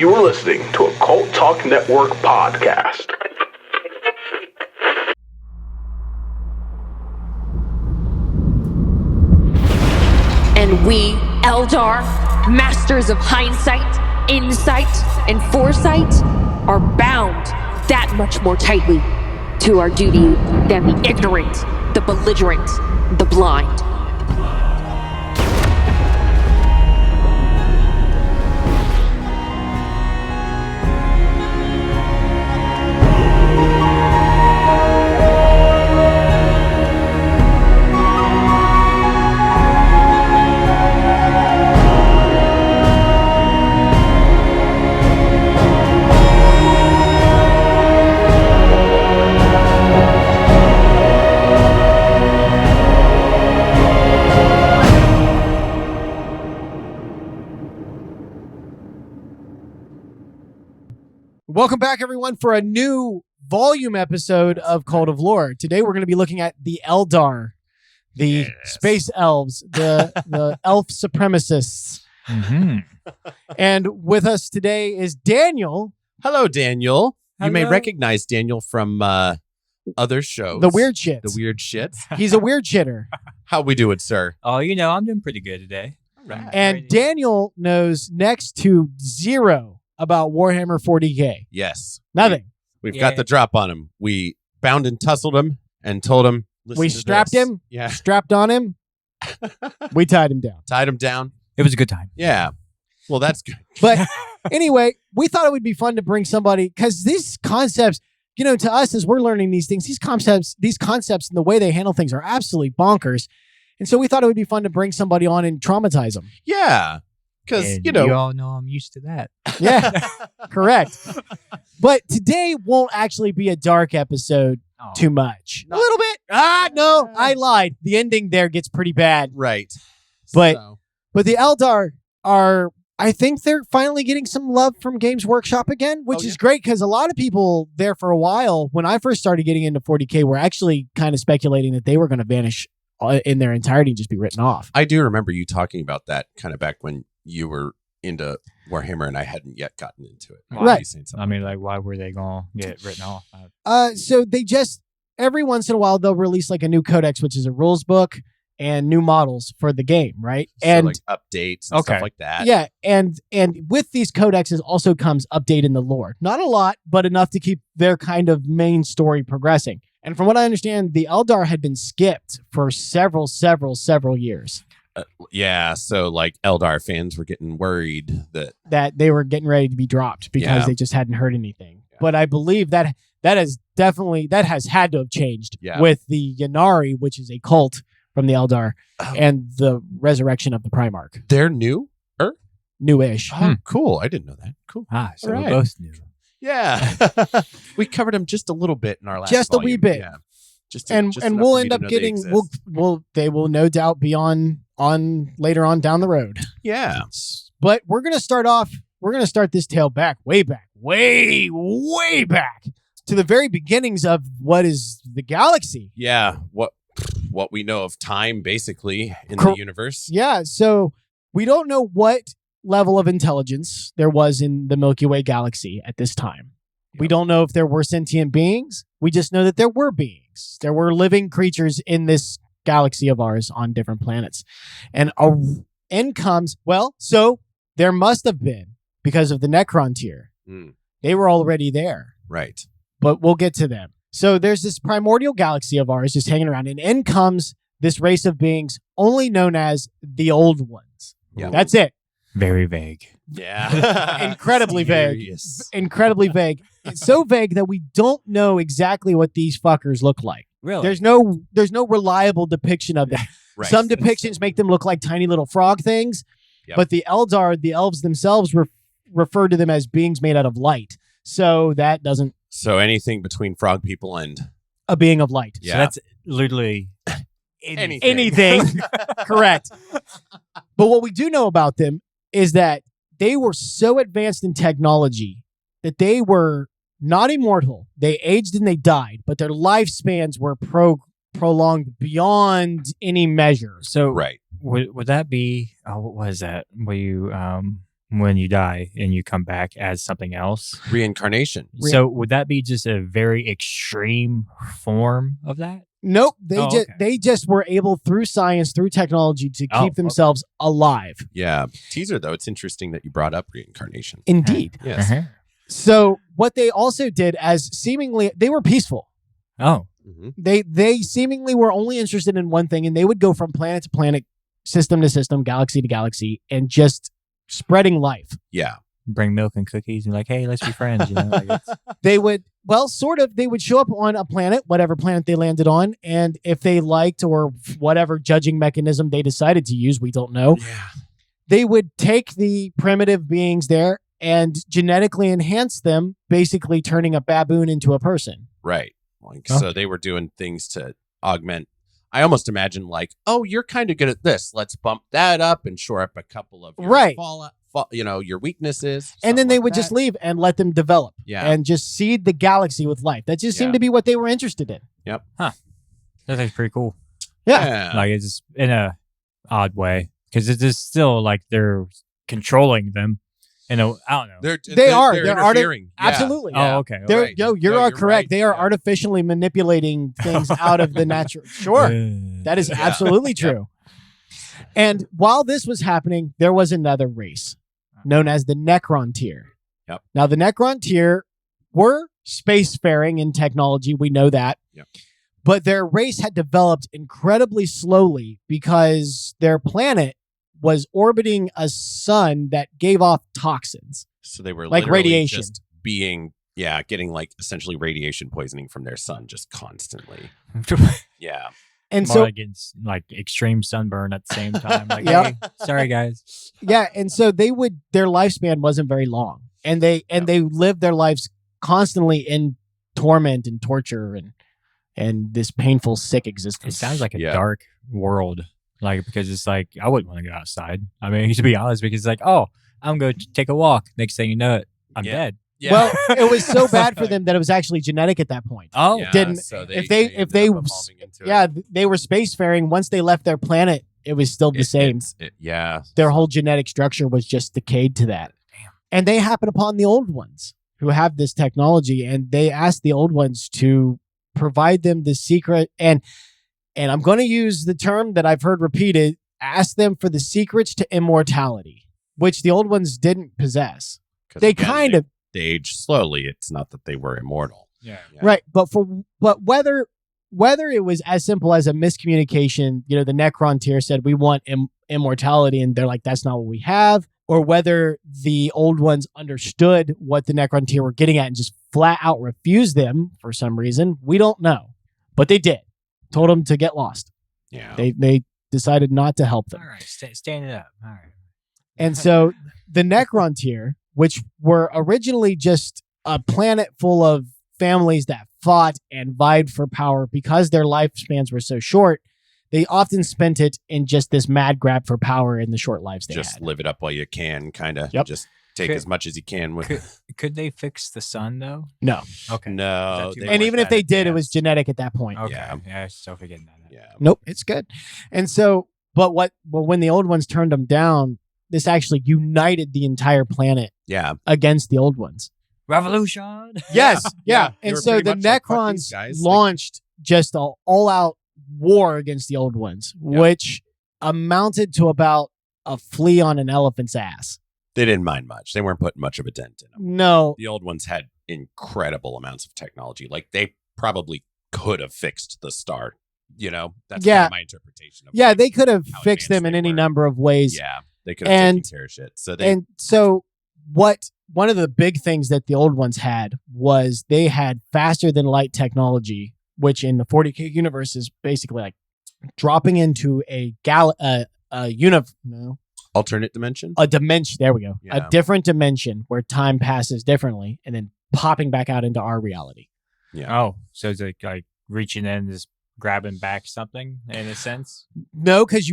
You are listening to a Cult Talk Network podcast. And we, Eldar, masters of hindsight, insight, and foresight, are bound that much more tightly to our duty than the ignorant, the belligerent, the blind. Welcome back, everyone, for a new volume episode of Cult of Lore. Today, we're going to be looking at the Eldar, the space elves, the elf supremacists. Mm-hmm. And with us today is Daniel. Hello, Daniel. Hello. You may recognize Daniel from other shows. The weird shits. The weird shits. He's a weird shitter. How we doing, sir? Oh, I'm doing pretty good today. Right. And Daniel knows next to zero about Warhammer 40K. Yes. Nothing. We've got the drop on him. We bound and tussled him and told him, listen We to strapped this. him, Yeah. strapped on him. We tied him down. Tied him down. It was a good time. Yeah. Well, that's good. But anyway, we thought it would be fun to bring somebody, because these concepts, to us as we're learning these things, these concepts and the way they handle things are absolutely bonkers. And so we thought it would be fun to bring somebody on and traumatize them. Yeah. Because, And you all know I'm used to that. Yeah, correct. But today won't actually be a dark episode too much. A little bit. No, I lied. The ending there gets pretty bad. Right. But So, But the Eldar are, I think they're finally getting some love from Games Workshop again, which is great, because a lot of people there for a while, when I first started getting into 40K, were actually kind of speculating that they were going to vanish in their entirety and just be written off. I do remember you talking about that kind of back when you were into Warhammer and I hadn't yet gotten into it. Right. You saying something? I mean, like, why were they going to get written off? So they just, every once in a while, they'll release like a new codex, which is a rules book and new models for the game, right? So And like updates and stuff like that. yeah, and with these codexes also comes update in the lore. Not a lot, but enough to keep their kind of main story progressing. And from what I understand, the Eldar had been skipped for several years. Yeah, so like Eldar fans were getting worried That they were getting ready to be dropped because they just hadn't heard anything. Yeah. But I believe that has had to have changed with the Ynnari, which is a cult from the Eldar, and the resurrection of the Primarch. They're new? Newish. Oh, cool. I didn't know that. Cool. So All we're right. both new. Yeah. We covered them just a little bit in our last Just volume. a wee bit. Yeah. Just And enough we'll for me end to up know they getting exist. they will no doubt be on later on down the road. Yeah. But we're gonna start this tale way back to the very beginnings of what is the galaxy. Yeah. What we know of time basically in the universe. Yeah, so we don't know what level of intelligence there was in the Milky Way galaxy at this time. We don't know if there were sentient beings. We just know that there were beings. There were living creatures in this galaxy of ours on different planets. And in comes, so there must have been, because of the Necron tier. They were already there. Right. But we'll get to them. So there's this primordial galaxy of ours just hanging around, and in comes this race of beings only known as the Old Ones. Yeah. That's it. Very vague. Yeah. Incredibly vague. Serious. Incredibly vague. It's so vague that we don't know exactly what these fuckers look like. Really? There's no reliable depiction of them. Right. Some depictions make them look like tiny little frog things, but the Eldar, the elves themselves, refer to them as beings made out of light. So that doesn't. So anything between frog people and A being of light. Yeah. So that's literally Anything. Correct. But what we do know about them is that they were so advanced in technology that they were not immortal. They aged and they died, but their lifespans were prolonged beyond any measure. So right. would that be? What was that? Where you when you die and you come back as something else. Reincarnation. So would that be just a very extreme form of that? Nope. Okay. They just were able through science, through technology to keep themselves alive. Yeah. Teaser, though, it's interesting that you brought up reincarnation. Indeed. Yes. So what they also did as seemingly they were peaceful. Oh. Mm-hmm. They seemingly were only interested in one thing, and they would go from planet to planet, system to system, galaxy to galaxy, and just spreading life. Yeah. Bring milk and cookies and like, hey, let's be friends. You know, like They would, well, sort of, they would show up on a planet, whatever planet they landed on, and if they liked or whatever judging mechanism they decided to use, we don't know, they would take the primitive beings there and genetically enhance them, basically turning a baboon into a person. Right. Like, so they were doing things to augment. I almost imagine like, oh, you're kind of good at this. Let's bump that up and shore up a couple of your your weaknesses. And then they like would just leave and let them develop and just seed the galaxy with life. That just seemed to be what they were interested in. Yep. Huh. That's pretty cool. Yeah. Like it's in a odd way because it is still like they're controlling them. I don't know. They're interfering. Absolutely. Oh, okay. Right. You're correct. Right. They are artificially manipulating things out of the natural. Sure. That is absolutely true. And while this was happening, there was another race known as the Necron tier. Yep. Now, the Necron tier were spacefaring in technology. We know that. Yep. But their race had developed incredibly slowly because their planet was orbiting a sun that gave off toxins. So they were like literally radiation. just being, getting like essentially radiation poisoning from their sun just constantly. Yeah. And More so against like extreme sunburn at the same time. Like, Yep. hey, sorry guys. yeah, and so their lifespan wasn't very long. And they lived their lives constantly in torment and torture and this painful, sick existence. It sounds like a dark world. Like, because it's like, I wouldn't want to go outside. I mean, to be honest, because it's like, oh, I'm going to take a walk. Next thing you know it, I'm dead. Yeah. Well, it was so bad for them that it was actually genetic at that point. Oh, So they were spacefaring. Once they left their planet, it was still the same. Their whole genetic structure was just decayed to that. Damn. And they happen upon the old ones who have this technology, and they asked the old ones to provide them the secret. And I'm going to use the term that I've heard repeated, ask them for the secrets to immortality, which the old ones didn't possess. They they aged slowly. It's not that they were immortal. Yeah. Right. But whether it was as simple as a miscommunication, the Necron tier said, we want immortality. And they're like, that's not what we have. Or whether the old ones understood what the Necron tier were getting at and just flat out refused them for some reason. We don't know. But they did. Told them to get lost. Yeah. They decided not to help them. All right. Stand it up. All right. And so the Necron tier, which were originally just a planet full of families that fought and vied for power because their lifespans were so short, they often spent it in just this mad grab for power in the short lives they just had. live it up while you can, kind of. Yep. Just take as much as you can with. Could they fix the sun though? No. Okay. No. And even if they did, it was genetic at that point. Okay. Yeah. Yeah, I was still forgetting that. Yeah. Nope, it's good. And so, but when the old ones turned them down, this actually united the entire planet against the old ones. Revolution. Yes. Yeah. They And were so pretty the much like, fuck Necrons these guys. launched just an all-out war against the old ones, which amounted to about a flea on an elephant's ass. They didn't mind much. They weren't putting much of a dent in them. No. The old ones had incredible amounts of technology. Like they probably could have fixed the star. That's kind of my interpretation of Yeah, they could have how fixed them in advanced they any were. number of ways. Yeah, they could have taken care of shit. So one of the big things that the old ones had was they had faster than light technology, which in the 40K universe is basically like dropping into alternate dimension. A dimension. There we go. Yeah. A different dimension where time passes differently, and then popping back out into our reality. Yeah. Oh, so it's like reaching in, just grabbing back something in a sense? No, because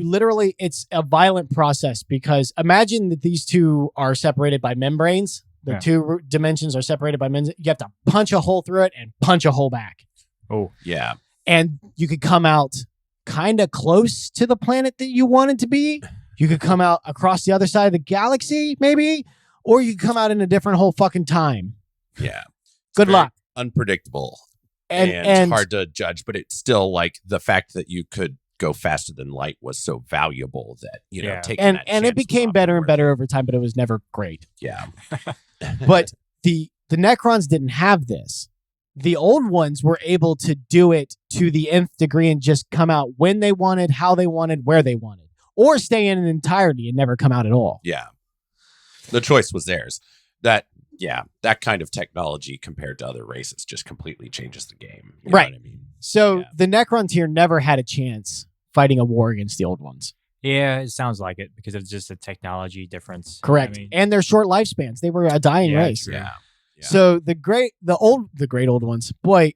it's a violent process, because imagine that these two are separated by membranes. The two dimensions are separated by membranes. You have to punch a hole through it and punch a hole back. Oh, yeah. And you could come out kind of close to the planet that you wanted to be. You could come out across the other side of the galaxy, maybe. or you come out in a different whole fucking time. Yeah. Good luck. Unpredictable And hard to judge, but it's still like the fact that you could go faster than light was so valuable that, taking that and it chance became was better often and worth better over time, but it was never great. it. Yeah. But the Necrons didn't have this. The old ones were able to do it to the nth degree and just come out when they wanted, how they wanted, where they wanted, or stay in entirety and never come out at all. Yeah. The choice was theirs. That kind of technology compared to other races just completely changes the game. You know Right. what I mean? So Yeah. the Necron tier never had a chance fighting a war against the old ones. Yeah, it sounds like it because of just the technology difference. Correct. I mean, And their short lifespans. They were a dying Yeah, race. true. Yeah. Yeah. So the great old ones. Boy,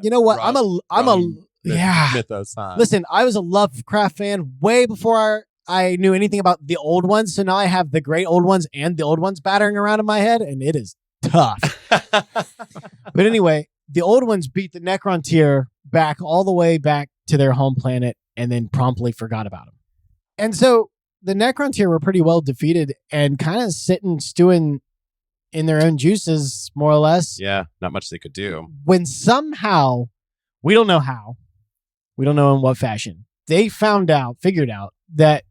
you know what? I'm a Mythos, huh? Listen, I was a Lovecraft fan way before I knew anything about the old ones. So now I have the great old ones and the old ones battering around in my head, and it is tough. But anyway, the old ones beat the Necron tier all the way back to their home planet and then promptly forgot about them. And so the Necron tier were pretty well defeated and kind of stewing in their own juices, more or less. Yeah, not much they could do. When somehow, we don't know how, we don't know in what fashion, they figured out that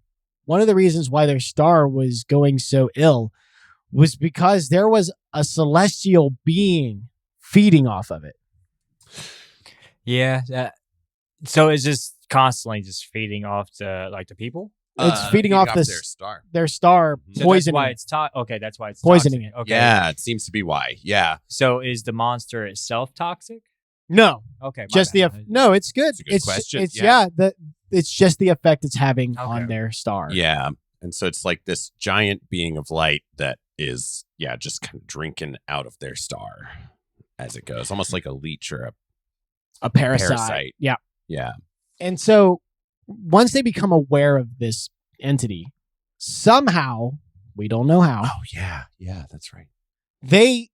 one of the reasons why their star was going so ill was because there was a celestial being feeding off of it. yeah. So it's just constantly just feeding off to the people. It's feeding off their this star. their star, So poisoning. That's why it's okay. That's why it's Poisoning toxic. it. Okay. Yeah, it seems to be why. Yeah. So is the monster itself toxic? No, Okay. just the no. It's good. It's a good question. It's Yeah. it's just the effect it's having on Okay. their star. Yeah. And so it's like this giant being of light that is, just kind of drinking out of their star as it goes. Almost like a leech or A parasite. Parasite. Yeah. yeah. And so once they become aware of this entity, somehow, we don't know how, Oh, yeah. Yeah, that's right. they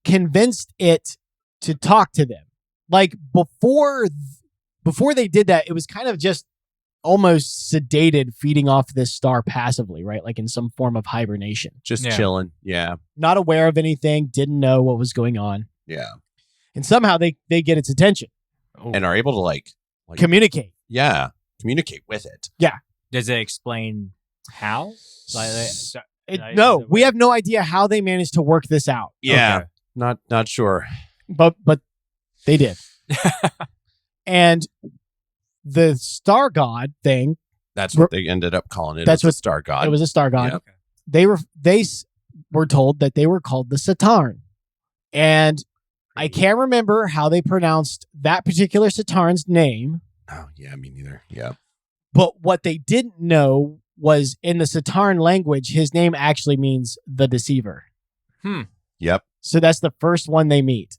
convinced it to talk to them. Like before they did that, it was kind of just almost sedated, feeding off this star passively, right? Like in some form of hibernation. Just Yeah. chilling. Yeah. Not aware of anything, didn't know what was going on. Yeah. And somehow they get its attention, And are able to like communicate. communicate with it. Does it explain how? No, we have no idea how they managed to work this out. Yeah. Not sure. But they did. And the star god thing, That's what they ended up calling it. That's It's a what- star god. it was a star god. Yep. They were told that they were called the Satarn. And I can't remember how they pronounced that particular Satarn's name, Oh, yeah, me neither. Yeah. but what they didn't know was in the Satarn language, his name actually means the deceiver. Yep. So that's the first one they meet.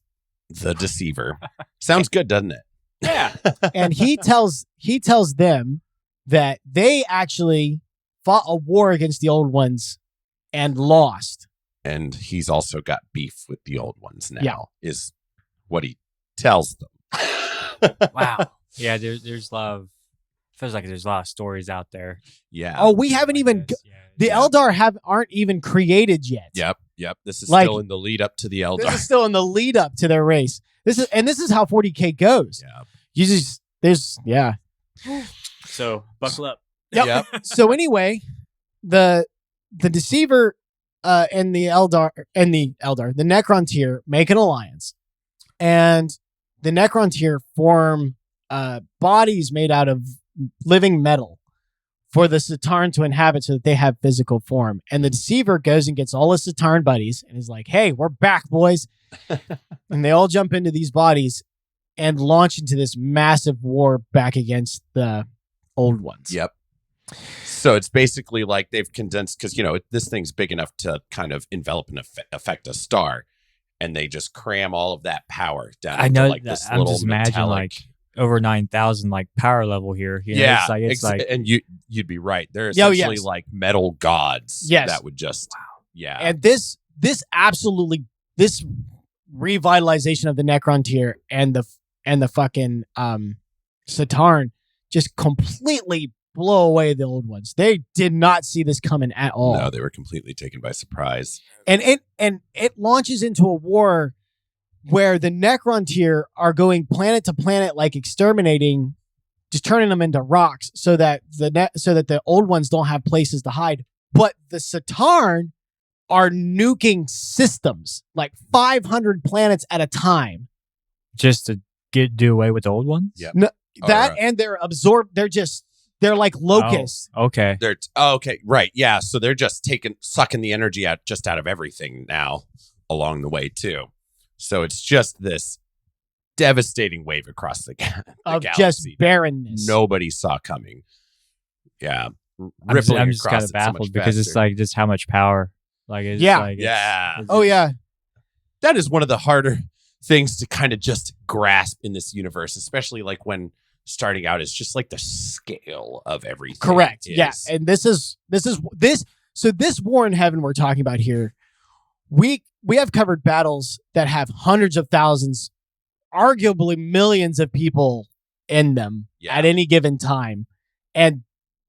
The deceiver. Sounds good, doesn't it? Yeah. And he tells them that they actually fought a war against the old ones and lost. And he's also got beef with the old ones now, Yeah. is what he tells them. Wow. Yeah. There's a lot of feels like there's a lot of stories out there. Yeah. Oh, we haven't even the Eldar aren't even created yet. Yep. This is Like- still in the lead up to the Eldar. This is still in the lead up to their race. This is how 40K goes. Yeah. You just So buckle up. Yep. So anyway, the deceiver and the Necron tier make an alliance, and the Necron tier form bodies made out of living metal for the Satarn to inhabit so that they have physical form. And the deceiver goes and gets all his Satarn buddies and is like, "Hey, we're back, boys!" And they all jump into these bodies and launch into this massive war back against the old ones. Yep. So it's basically like they've condensed because, this thing's big enough to kind of envelop and affect a star. And they just cram all of that power down I into know like that. this I'm little just imagining metallic. over 9,000 power level here. You know, it's like and you'd be right. They're Oh, essentially yes. like metal gods. Yes. That would just yeah. And this revitalization of the Necron tier and the fucking Satarn just completely blow away the old ones. They did not see this coming at all. No, they were completely taken by surprise. And it launches into a war where the Necron tier are going planet to planet, like exterminating, just turning them into rocks, so that the old ones don't have places to hide. But the Satarn are nuking systems, like 500 planets at a time, just to do away with the old ones. Yep. No, and they're absorbed. They're like locusts. Oh, okay. Okay, right, yeah. So they're just sucking the energy out of everything now along the way too. So it's just this devastating wave across the galaxy. Just barrenness. Nobody saw coming. Yeah, I'm just kind of baffled because it's like just how much power. Like it's Oh yeah. That is one of the harder things to kind of just grasp in this universe, especially like when starting out, is just like the scale of everything. Correct. Yeah. And this. So this war in heaven we're talking about here, we have covered battles that have hundreds of thousands, arguably millions of people in them at any given time. And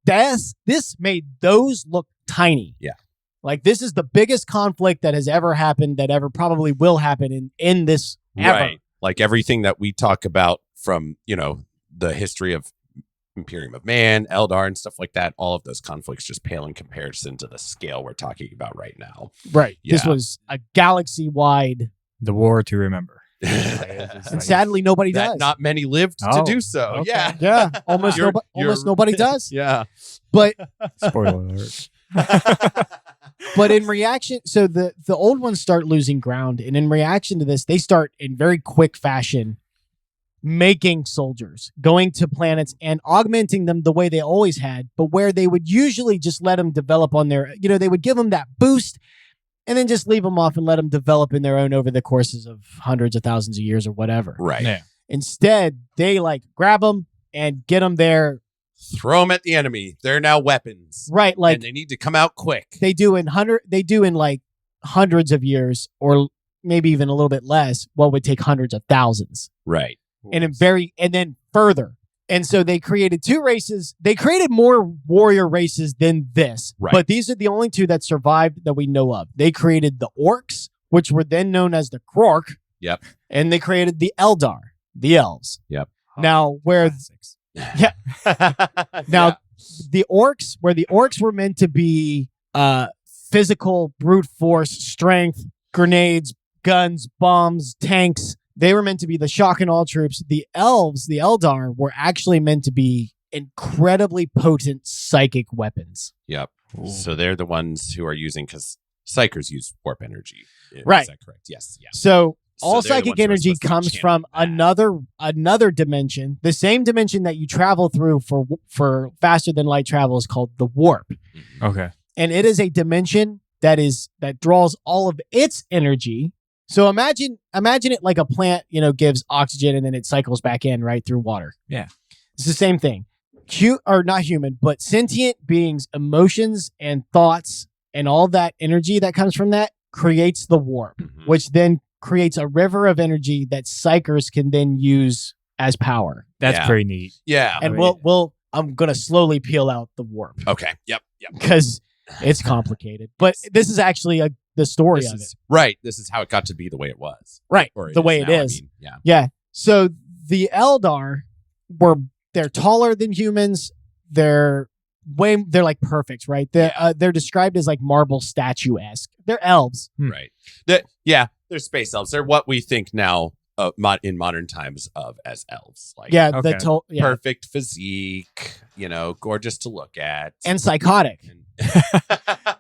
this made those look tiny. Yeah. Like this is the biggest conflict that has ever happened, that ever probably will happen in this ever. Right. Like everything that we talk about from, the history of Imperium of Man, Eldar, and stuff like that, all of those conflicts just pale in comparison to the scale we're talking about right now. Right. Yeah. This was a galaxy-wide... The war to remember. And sadly, nobody does. Not many lived to do so. Okay. Yeah. Yeah. Almost nobody does. Yeah. But... Spoiler alert. But in reaction, so the old ones start losing ground, and in reaction to this, they start in very quick fashion making soldiers, going to planets and augmenting them the way they always had, but where they would usually just let them develop on their, they would give them that boost and then just leave them off and let them develop in their own over the courses of hundreds of thousands of years or whatever. Right. Yeah. Instead, they like grab them and get them there. Throw them at the enemy. They're now weapons. Right. Like and they need to come out quick. They do in like hundreds of years, or maybe even a little bit less, what would take hundreds of thousands. Right. And then further. And so they created two races. They created more warrior races than this. Right. But these are the only two that survived that we know of. They created the Orcs, which were then known as the Krork. Yep. And they created the Eldar, the Elves. Yep. Now, where... Yeah. Now, the Orcs, where the Orcs were meant to be physical, brute force, strength, grenades, guns, bombs, tanks, they were meant to be the shock and awe troops. The Elves, the Eldar, were actually meant to be incredibly potent psychic weapons. Yep. Ooh. So they're the ones who are using, because psychers use warp energy. Right. Is that correct? Yes. Yeah. So all psychic energy comes from another dimension. The same dimension that you travel through for faster than light travel is called the warp. Okay. And it is a dimension that draws all of its energy. So imagine it like a plant, gives oxygen and then it cycles back in right through water. Yeah. It's the same thing. Or not human, but sentient beings, emotions and thoughts and all that energy that comes from that creates the warp, which then creates a river of energy that psychers can then use as power. That's pretty neat. Yeah. And I'm going to slowly peel out the warp. Okay. Yep. Because it's complicated. But this is actually the story of it. Right. This is how it got to be the way it was. Right. Or the way it is. Yeah. So the Eldar they're taller than humans. They're like perfect, right? They're described as like marble statue-esque. They're elves. Right. They're space elves. They're what we think now in modern times of as elves. Like perfect physique, gorgeous to look at. And psychotic.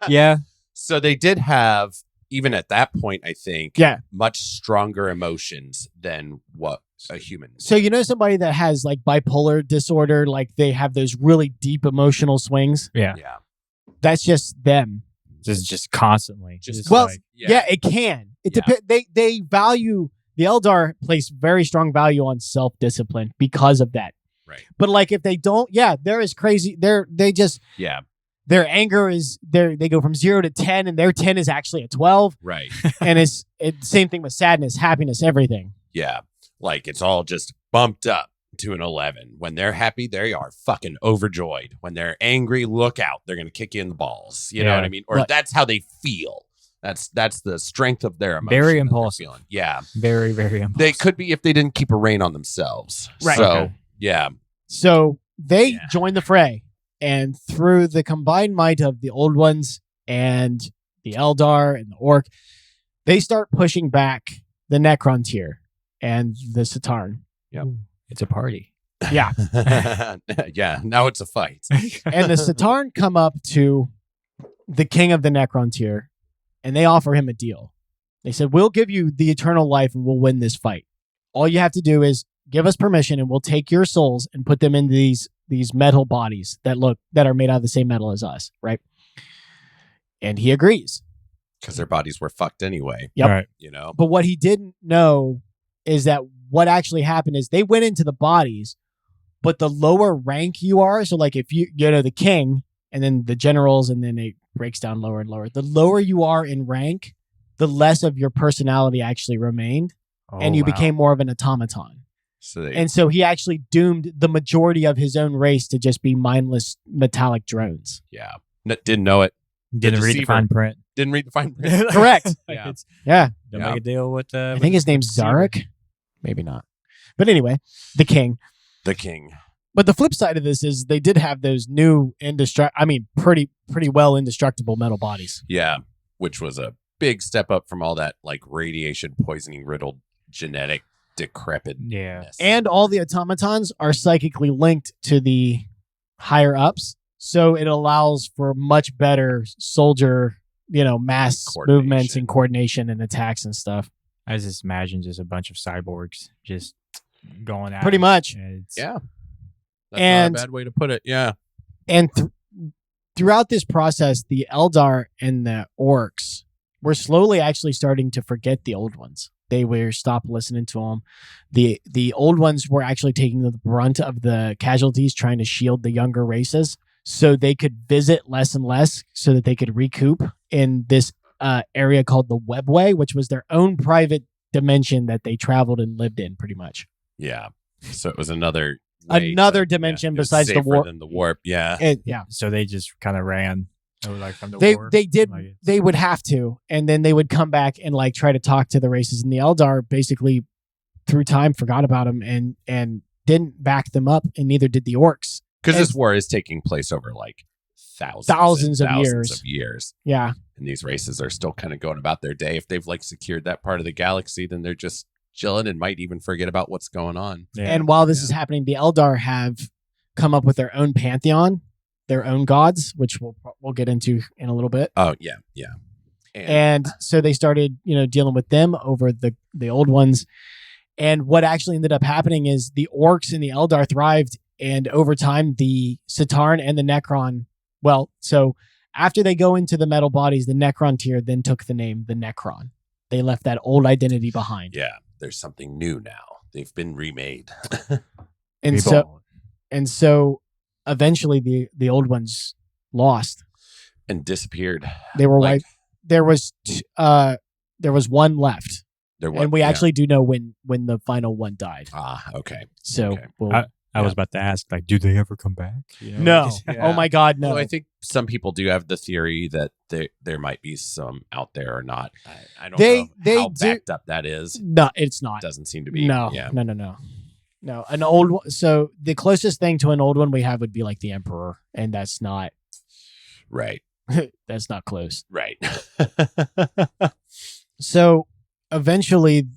Yeah. So they did have, even at that point, I think, much stronger emotions than what a human would. So somebody that has like bipolar disorder, like they have those really deep emotional swings. Yeah. Yeah. That's just them. Just constantly. It can. It depends. They value, the Eldar place very strong value on self-discipline because of that. Right. But like if they don't, they're as crazy. Their anger is they go from 0 to 10, and their 10 is actually a 12. Right. And it's same thing with sadness, happiness, everything. Yeah. Like it's all just bumped up. to an 11. When they're happy, they are fucking overjoyed. When they're angry, look out. They're going to kick you in the balls. You know what I mean? Or that's how they feel. That's the strength of their emotion. Very impulsive. Yeah. Very, very impulsive. They could be if they didn't keep a rein on themselves. Right. So, Okay. yeah. So they join the fray, and through the combined might of the Old Ones and the Eldar and the Orc, they start pushing back the Necron tier and the Satarn. Yep. It's a party. Yeah. Yeah. Now it's a fight. And the Satarn come up to the king of the Necron tier, and they offer him a deal. They said, we'll give you the eternal life and we'll win this fight. All you have to do is give us permission and we'll take your souls and put them into these metal bodies that are made out of the same metal as us, right? And he agrees. Because their bodies were fucked anyway. Yep. Right. You know? But what he didn't know is that what actually happened is they went into the bodies, but the lower rank you are, so like if you know, the king and then the generals, and then it breaks down lower and lower. The lower you are in rank, the less of your personality actually remained, and you became more of an automaton. So he actually doomed the majority of his own race to just be mindless metallic drones. Yeah. Didn't know it. Didn't read the fine print. Didn't read the fine print. Correct. Yeah. Yeah. Don't make a deal with I think his name's Zarek. Maybe not. But anyway, the king. The king. But the flip side of this is they did have those new pretty well indestructible metal bodies. Yeah. Which was a big step up from all that like radiation poisoning riddled genetic decrepit. Yeah. And all the automatons are psychically linked to the higher ups. So it allows for much better soldier, mass movements and coordination and attacks and stuff. I just imagine just a bunch of cyborgs just going at Pretty it. much. Yeah. That's not a bad way to put it. Yeah. And throughout this process, the Eldar and the Orcs were slowly actually starting to forget the Old Ones. They were stopped listening to them. The Old Ones were actually taking the brunt of the casualties, trying to shield the younger races so they could visit less and less so that they could recoup in this area called the Webway, which was their own private dimension that they traveled and lived in pretty much. Yeah. So it was another dimension besides the warp. Than the warp. Yeah. So they just kind of ran. From the they war. they did they would have to, and then they would come back and like try to talk to the races, and the Eldar basically through time forgot about them and didn't back them up, and neither did the Orcs, because this war is taking place over like thousands of years. Yeah, and these races are still kind of going about their day. If they've like secured that part of the galaxy, then they're just chilling and might even forget about what's going on. Yeah. And while this is happening, the Eldar have come up with their own pantheon, their own gods, which we'll get into in a little bit. Oh yeah, yeah. And so they started, dealing with them over the Old Ones. And what actually ended up happening is the Orcs and the Eldar thrived, and over time the Satarn and the Necron. Well, so after they go into the metal bodies, the Necron tier then took the name the Necron. They left that old identity behind. Yeah, there's something new now. They've been remade. And so eventually the Old Ones lost and disappeared. They were wiped. There was one left. And we actually do know when the final one died. Okay. So okay. I was about to ask, like, do they ever come back? No. Oh my God, no. Well, I think some people do have the theory that there might be some out there or not. I don't know how backed up that is. No, it's not. Doesn't seem to be. No. Yeah. No, an old one. So the closest thing to an old one we have would be like the Emperor, and that's not right. That's not close. Right. So eventually,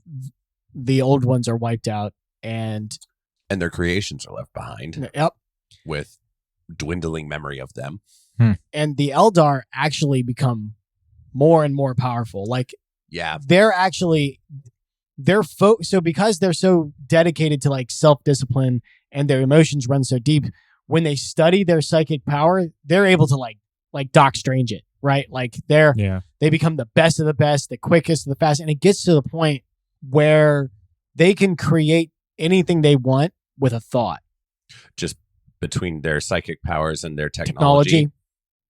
the old ones are wiped out, and their creations are left behind. Yep. With dwindling memory of them. And the Eldar actually become more and more powerful. Like, they're actually. So because they're so dedicated to like self-discipline and their emotions run so deep, when they study their psychic power, they're able to like Doc Strange it, right? Like they become the best of the best, the quickest, the fastest. And it gets to the point where they can create anything they want with a thought. Just between their psychic powers and their technology.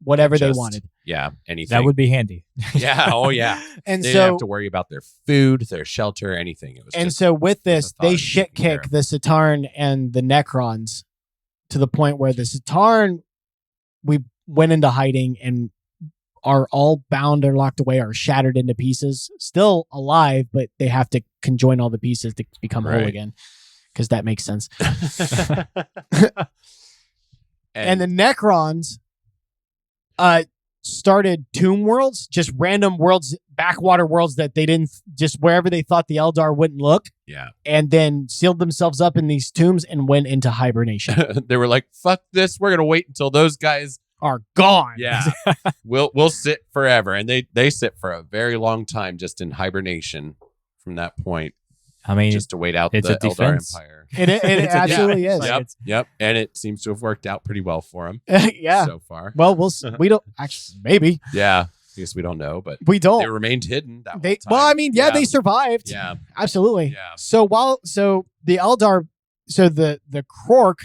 whatever they Just- wanted. Yeah, anything. That would be handy. Yeah. Oh, yeah. And They didn't so have to worry about their food, their shelter, anything. It was and just, so with with the this, thought they of shit taking care kick of the Satarn and the Necrons to the point where the Satarn we went into hiding and are all bound or locked away or shattered into pieces, still alive, but they have to conjoin all the pieces to become whole Right. again, because that makes sense. and And the Necrons started tomb worlds, just random worlds, backwater worlds that they didn't, just wherever they thought the Eldar wouldn't look, yeah, and then sealed themselves up in these tombs and went into hibernation. they were like, "Fuck this! We're gonna wait until those guys." Are gone. Yeah, we'll sit forever, and they sit for a very long time, just in hibernation. From that point, I mean, just to wait out it's the a Eldar defense. Empire. It absolutely is. Yep, yep, and it seems to have worked out pretty well for him Yeah. so far. Well, we don't actually, maybe Yeah, I guess we don't know, but we don't. they remained hidden. That They, whole time. well, I mean, yeah, they survived. Yeah, Absolutely. yeah. So the Eldar, so the Krork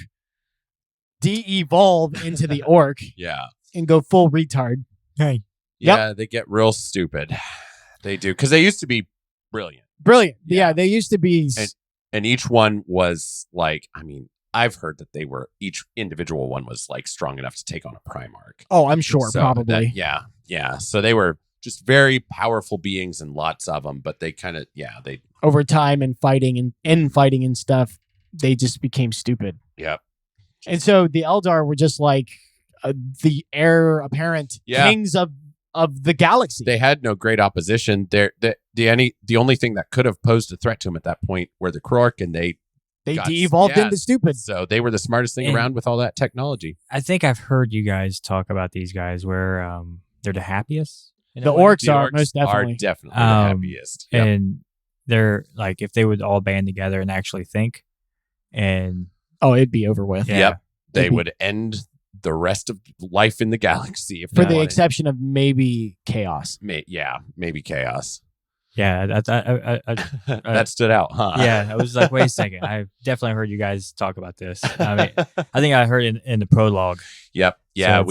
de-evolve into the orc Yeah. and go full retard. hey, Yeah, they get real stupid. They do, because they used to be brilliant. Brilliant. Yeah. Yeah, they used to be. And each one was like, I mean, I've heard that each individual one was like strong enough to take on a Primarch. Oh, I'm sure, So probably. yeah. So they were just very powerful beings and lots of them, but they kind of, they, Over time and fighting and infighting and stuff, they just became stupid. yep. And so the Eldar were just like the heir apparent Yeah. kings of the galaxy. They had no great opposition. The only thing that could have posed a threat to them at that point were the Krork, and they got- de-evolved yeah. into stupid. So they were the smartest thing And- around with all that technology. I think I've heard you guys talk about these guys where they're the happiest. in The a way. orcs The are orcs most definitely. are definitely the Um, happiest. Yep. And they're like, if they would all band together and actually think, and Oh, it'd be over with. yeah, Yep. They It'd be- would end the rest of life in the galaxy if For they the wanted. exception of maybe chaos. Maybe chaos. yeah, That stood out, huh? yeah. I was like, wait a second, I've definitely heard you guys talk about this. I mean, I think I heard in the prologue. Yep. Yeah. So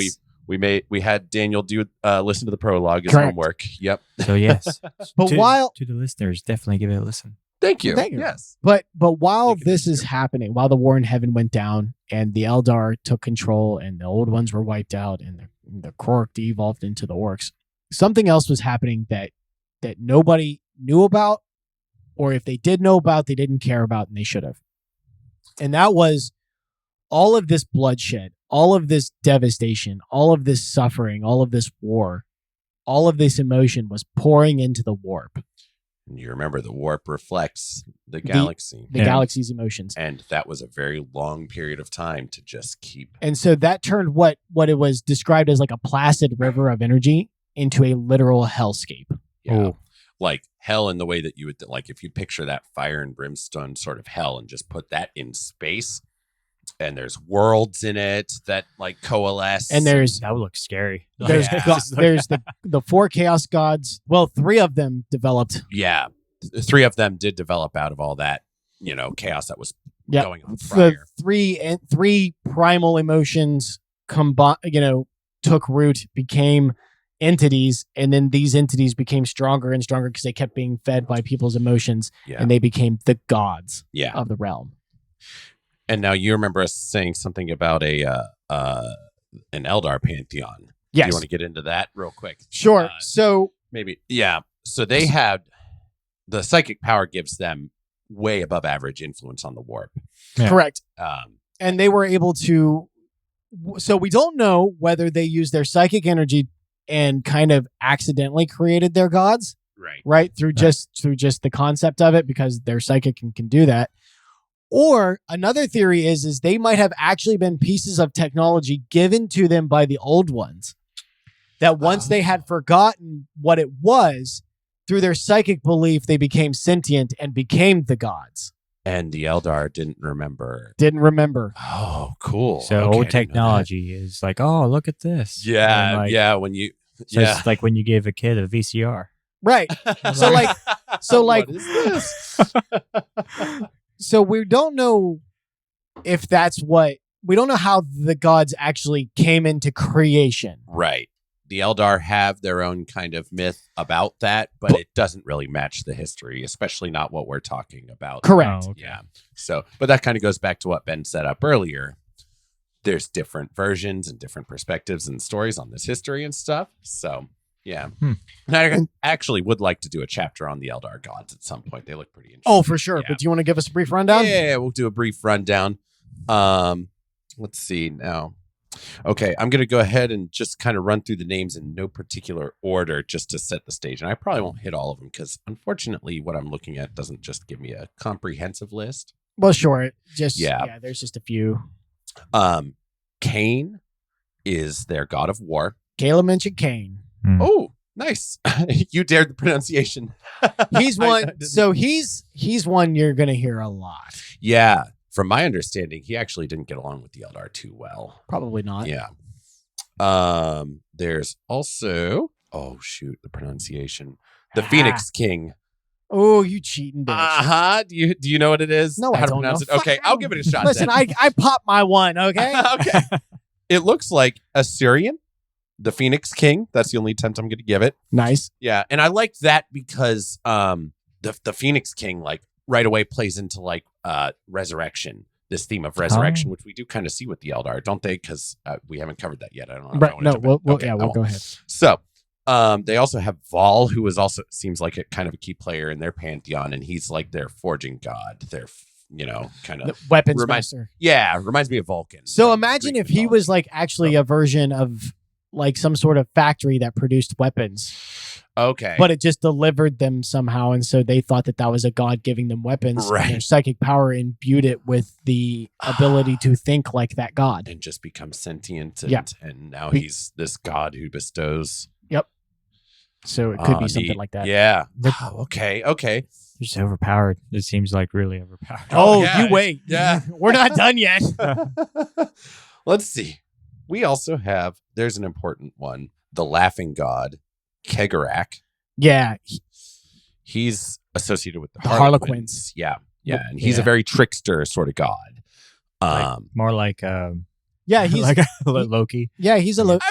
we had Daniel do listen to the prologue as Correct. homework. Yep. So yes, But to, while to the listeners, definitely give it a listen. Thank you. Thank you. Yes. But while Make it this is easier. happening, while the war in heaven went down and the Eldar took control and the old ones were wiped out and the Krork de-evolved into the orcs, something else was happening that nobody knew about, or if they did know about, they didn't care about, and they should have. And that was all of this bloodshed, all of this devastation, all of this suffering, all of this war, all of this emotion was pouring into the warp, And you remember the warp reflects the galaxy. the Yeah. galaxy's emotions. And that was a very long period of time to just keep. And so that turned what it was described as like a placid river of energy into a literal hellscape. Oh. Like hell in the way that you would, like if you picture that fire and brimstone sort of hell and just put that in space, and there's worlds in it that like coalesce. And there's That would look scary. there's Yeah. there's the four Chaos Gods. Well, 3 of them developed. yeah, 3 of them did develop out of all that, chaos that was Yep. going on The prior. three primal emotions took root, became entities, and then these entities became stronger and stronger because they kept being fed by people's emotions, Yeah. and they became the gods Yeah. of the realm. And now you remember us saying something about an Eldar Pantheon. Do Yes, you want to get into that real quick? sure. So Maybe. Yeah. So they had the psychic power gives them way above average influence on the warp. Yeah. correct. And They were able to. So we don't know whether they used their psychic energy and kind of accidentally created their gods, right? Through just the concept of it, because they're psychic and can do that. Or another theory is they might have actually been pieces of technology given to them by the old ones, that once they had forgotten what it was, through their psychic belief, they became sentient and became the gods. And the Eldar didn't remember. Didn't remember. Oh, cool. So Okay, I old didn't know that. technology is like, oh, look at this. Yeah. And, like, Yeah. When you. So Yeah. it's like when you give a kid a VCR. Right. So like What is this? so we don't know if that's what we don't know how the gods actually came into creation. Right. The Eldar have their own kind of myth about that, but it doesn't really match the history, especially not what we're talking about. Correct. Oh, okay. Yeah. So, but that kind of goes back to what Ben set up earlier. There's different versions and different perspectives and stories on this history and stuff. So, yeah. And I actually would like to do a chapter on the Eldar Gods at some point. They look pretty interesting. Oh, for sure. Yeah. But do you want to give us a brief rundown? Yeah, we'll do a brief rundown. Let's see now. Okay, I'm going to go ahead and just kind of run through the names in no particular order just to set the stage. And I probably won't hit all of them because, unfortunately, what I'm looking at doesn't just give me a comprehensive list. Well, sure. Yeah, there's just a few. Kane is their god of war. Kayla mentioned Kane. Oh, nice. You dared the pronunciation. He's one. So he's one you're going to hear a lot. Yeah. From my understanding, he actually didn't get along with the Eldar too well. Probably not. Yeah. There's also, the pronunciation. The Phoenix King. Oh, you cheating bitch. Do you know what it is? No, How I to don't pronounce know. it? Okay, I'll give it a shot. Listen, then. I popped my one, okay? Okay. It looks like Assyrian, the Phoenix King. That's the only attempt I'm going to give it. Nice. Yeah, and I like that because the Phoenix King like right away plays into like resurrection, this theme of resurrection, which we do kind of see with the Eldar, don't they? Because we haven't covered that yet. I don't know. Right. No, we'll go ahead. So they also have Vol, who is also seems like a kind of a key player in their pantheon, and he's like their forging god, their kind of the weapons master. Yeah, reminds me of Vulcan. So imagine if he was like actually a version of like some sort of factory that produced weapons. Okay. But it just delivered them somehow. And so they thought that was a god giving them weapons. Right. And their psychic power imbued it with the ability to think like that god. And just become sentient. Yeah. And now he's this god who bestows. Yep. So it could be something like that. Yeah. Okay. They're just overpowered. It seems like really overpowered. Oh, yeah. You wait. Yeah. We're not done yet. Let's see. We also have, there's an important one, the Laughing God Kegerack. Yeah. He's associated with the Harlequins. Yeah. Yeah. And he's a very trickster sort of god. More like he's like Loki. Yeah, he's a Loki.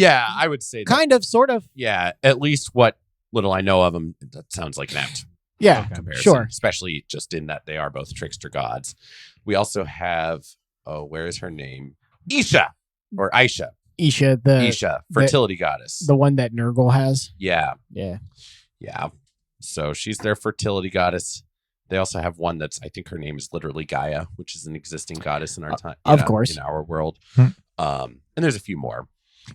I would say that. Kind of, sort of. Yeah. At least what little I know of him, that sounds like an apt comparison. Sure. Especially just in that they are both trickster gods. We also have, where is her name? Isha. Or Aisha. Isha, fertility goddess. The one that Nurgle has. Yeah. Yeah. Yeah. So she's their fertility goddess. They also have one that's, I think her name is literally Gaia, which is an existing goddess in our time. Of course. In our world. And there's a few more.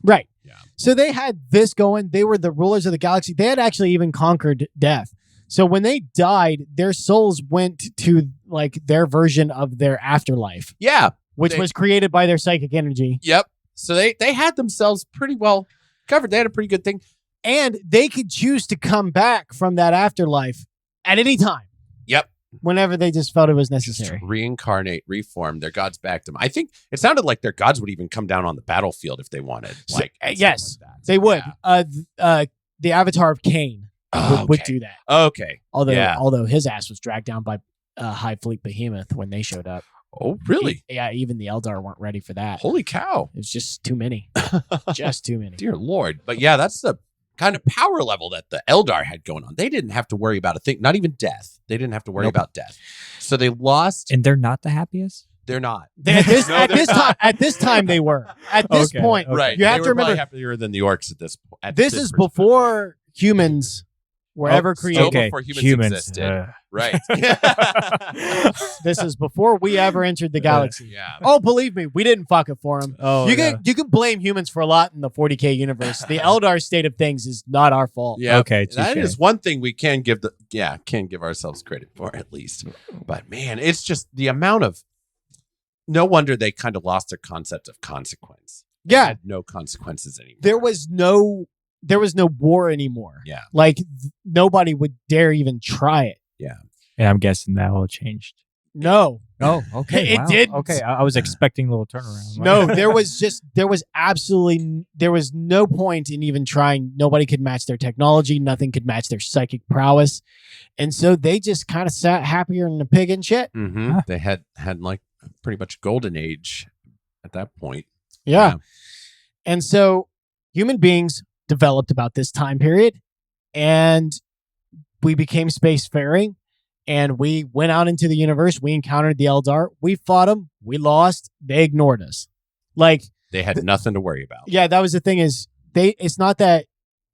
Right. Yeah. So they had this going. They were the rulers of the galaxy. They had actually even conquered death. So when they died, their souls went to like their version of their afterlife. Yeah. Which was created by their psychic energy. Yep. So they had themselves pretty well covered. They had a pretty good thing. And they could choose to come back from that afterlife at any time. Yep. Whenever they just felt it was necessary. Just reincarnate, reform. Their gods backed them. I think it sounded like their gods would even come down on the battlefield if they wanted. Yes, like that. they would. The avatar of Kane would do that. Okay. Although his ass was dragged down by High Fleet Behemoth when they showed up. Oh, really? Even the Eldar weren't ready for that. Holy cow. It was just too many. Just too many. Dear Lord. But yeah, that's the kind of power level that the Eldar had going on. They didn't have to worry about a thing, not even death. They didn't have to worry about death. So they lost. And they're not the happiest? They're not. At this time, they were. At this point. Okay. Right. You have to remember. Happier than the orcs at this point. This is before humans were ever created. Before humans existed. Right. This is before we ever entered the galaxy. Yeah. Oh, believe me, we didn't fuck it for them. Oh, you can blame humans for a lot in the 40K universe. The Eldar state of things is not our fault. Yeah. Okay. That is one thing we can give ourselves credit for at least. But man, it's just the amount of. No wonder they kind of lost their concept of consequence. They had no consequences anymore. There was no war anymore. Yeah. Like nobody would dare even try it. Yeah. Yeah, I'm guessing that all changed. No. Oh, okay. It didn't. Okay, I was expecting a little turnaround. No, there was no point in even trying. Nobody could match their technology. Nothing could match their psychic prowess. And so they just kind of sat happier than a pig and shit. Mm-hmm. They had like pretty much golden age at that point. Yeah. And so human beings developed about this time period, and we became spacefaring, and we went out into the universe. We encountered the Eldar. We fought them. We lost. They ignored us. Like, They had nothing to worry about. yeah, that was the thing is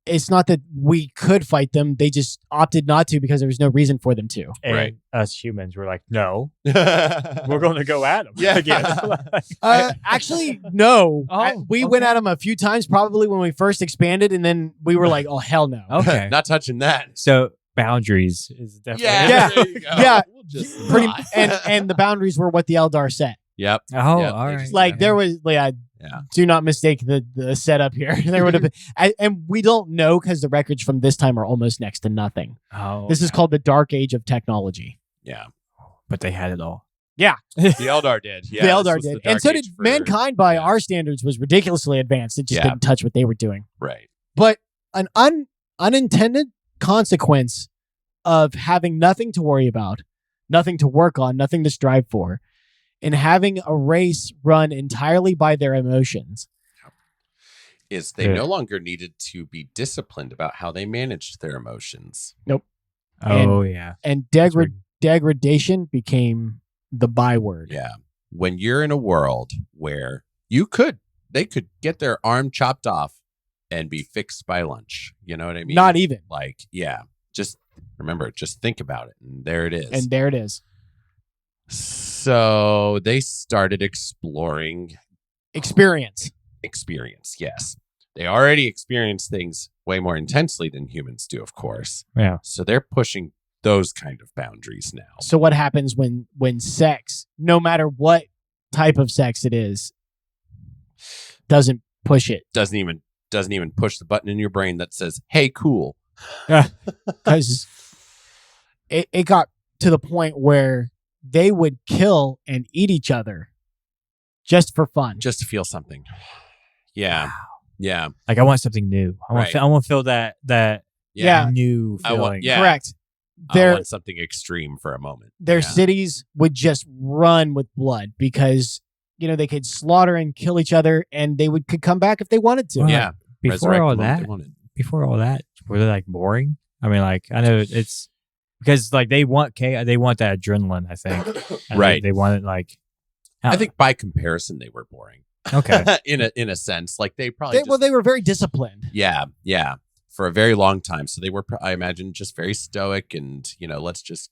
it's not that we could fight them. They just opted not to because there was no reason for them to. And Right. us humans were like, no, we're going to go at them. Yeah. again. Actually, no. Oh, We okay. went at them a few times, probably when we first expanded, and then we were like, oh, hell no. Okay. Not touching that. So boundaries is definitely. Yeah. There you go. Yeah. We'll just Pretty, not. and the boundaries were what the Eldar set. Yep. Oh, Yep, all they right. just- Like there was, Yeah. do not mistake the setup here. There would have been, and we don't know because the records from this time are almost next to nothing. Oh, This is called the Dark Age of Technology. Yeah. but they had it all. The Eldar did. Yeah. the this Eldar was the did, and Dark so Age did for- mankind. By yeah. our standards, was ridiculously advanced. It just Yeah. didn't touch what they were doing. Right. But an unintended consequence of having nothing to worry about, nothing to work on, nothing to strive for, and having a race run entirely by their emotions. Is they Yeah. no longer needed to be disciplined about how they managed their emotions. Oh, yeah. And That's weird. degradation became the byword. Yeah. When you're in a world where they could get their arm chopped off and be fixed by lunch. You know what I mean? Not even. Like, yeah. Just remember, just think about it. And there it is. And there it is. So they started exploring Experience. experience. Yes. They already experience things way more intensely than humans do, of course. Yeah. So they're pushing those kind of boundaries now. So what happens when sex, no matter what type of sex it is, doesn't push it? Doesn't even push the button in your brain that says, "Hey, cool." Because it got to the point where they would kill and eat each other just for fun. Just to feel something. Yeah. Yeah. Like I want something new. I want. Right. I want to feel that Yeah. new I want- feeling. yeah. Correct. I Their want something extreme for a moment. their Yeah. cities would just run with blood because they could slaughter and kill each other, and they could come back if they wanted to. Well, Yeah. Before Resurrect all the moment that, they wanted. were they like boring? I mean, like I know it's because like they want chaos. They want that adrenaline. I think. And Right. They want it like. I think by comparison, they were boring. Okay. in a sense, like they probably They were very disciplined. yeah, for a very long time. So they were, I imagine, just very stoic and let's just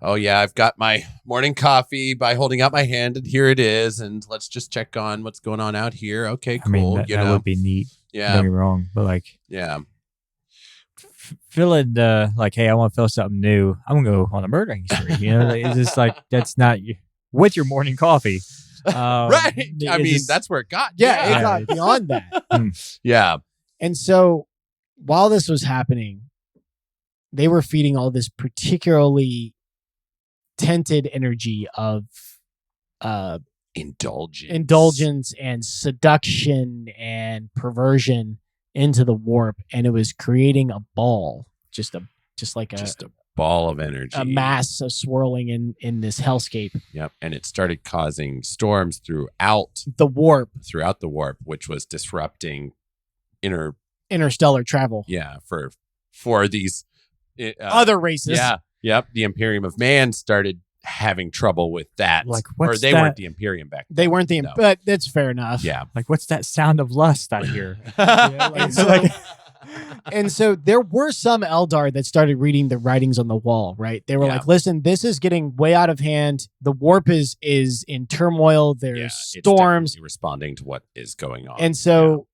oh yeah, I've got my morning coffee by holding out my hand, and here it is, and let's just check on what's going on out here. Okay, cool. I mean, that would be neat. Don't yeah, get me wrong, but like yeah, feeling like, hey, I want to feel something new. I'm gonna go on a murdering spree. Like, it's just like that's not with your morning coffee. right. it's I mean, just- that's where it got. Yeah, yeah, it got beyond that. yeah. And so while this was happening, they were feeding all this particularly tinted energy of indulgence and seduction and perversion into the warp, and it was creating a ball, just like Just a ball of energy, a mass of swirling in this hellscape. Yep, and it started causing storms throughout The warp, the warp, which was disrupting interstellar travel, for these other races. Yeah. Yep. The Imperium of Man started having trouble with that. Like, or what's they that? weren't the Imperium back then. They weren't the, No. but that's fair enough. Yeah. like, what's that sound of lust I hear? And so, and so there were some Eldar that started reading the writings on the wall, right? They were Yeah. like, listen, this is getting way out of hand. The warp is in turmoil. There's Yeah, it's storms. definitely responding to what is going on. And so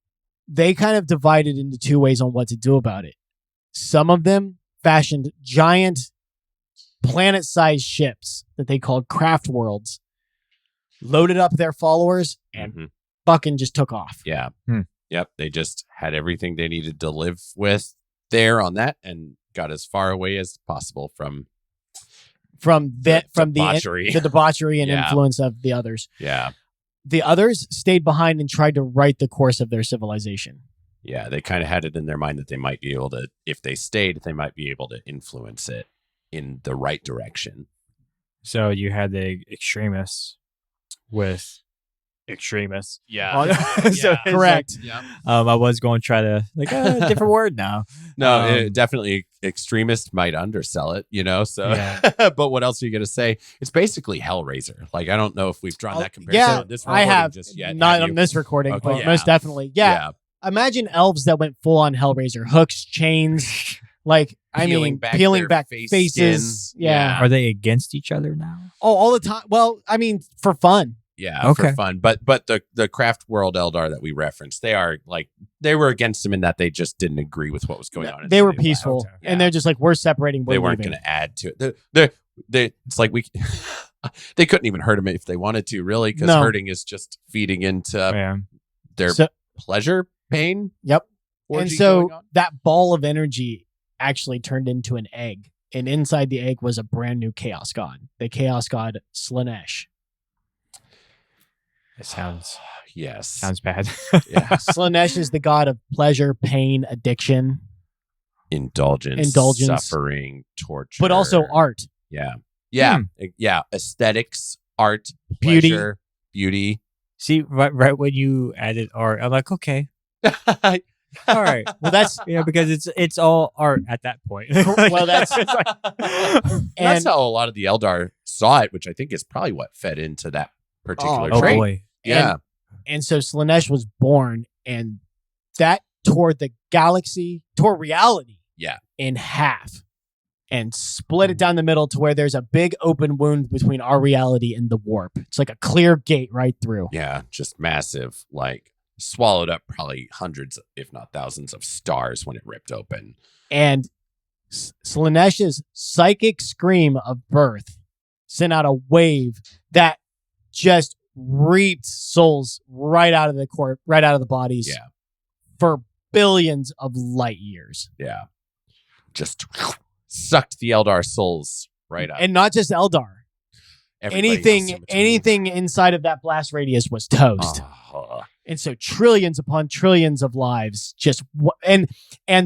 they kind of divided into two ways on what to do about it. Some of them fashioned giant planet-sized ships that they called craft worlds, loaded up their followers, and Mhm. fucking just took off. Yeah. Hmm. Yep. They just had everything they needed to live with there on that and got as far away as possible from From the debauchery. the debauchery and Yeah. influence of the others. Yeah. The others stayed behind and tried to right the course of their civilization. Yeah. They kind of had it in their mind that they might be able to, if they stayed, they might be able to influence it in the right direction. So you had the extremists with extremists. Yeah. So it's like, Correct. Yeah. I was going to try to different word now. No, definitely extremist might undersell it, So, Yeah. but what else are you going to say? It's basically Hellraiser. Like, I don't know if we've drawn that comparison Yeah, on this I recording have just yet. not Have on you? this recording, Okay, but yeah. most definitely. Yeah. Imagine elves that went full on Hellraiser, hooks, chains, like Peeling peeling back back their face faces. skin. Yeah. Are they against each other now? Oh, all the time. Well, I mean, for fun. Yeah, Okay. for fun. But the Craft World Eldar that we referenced, they were against him in that they just didn't agree with what was going on. They were inside. peaceful, Okay. and they're just like, we're separating. They weren't leaving. going to add to it. It's like they couldn't even hurt him if they wanted to, really, because No. hurting is just feeding into Yeah. their So- pleasure, pain. Yep. orgy And so going on. that ball of energy actually turned into an egg, and inside the egg was a brand new Chaos God, the Chaos God Slaanesh. It sounds Yes. bad. Yeah. Slaanesh is the god of pleasure, pain, addiction, Indulgence, Indulgence. suffering, torture, but also art. Yeah. Yeah. Yeah. Aesthetics, art, Beauty. pleasure, beauty. See, right when you added art, I'm like, okay, all right. Well, that's Because it's all art at that point. well, that's It's like- and That's how a lot of the Eldar saw it, which I think is probably what fed into that particular oh trait. boy. Yeah. and so Slaanesh was born, and that tore the galaxy, tore reality, Yeah. in half, and split it down the middle to where there's a big open wound between our reality and the warp. It's like a clear gate right through. Yeah. Just massive, like swallowed up probably hundreds, if not thousands of stars when it ripped open. And Slaanesh's psychic scream of birth sent out a wave that just reaped souls right out of the corp, right out of the bodies. Yeah. For billions of light years. Yeah. Just sucked the Eldar souls right out. And not just Eldar. Everybody else Anything in between. anything inside of that blast radius was toast. And so trillions upon trillions of lives just and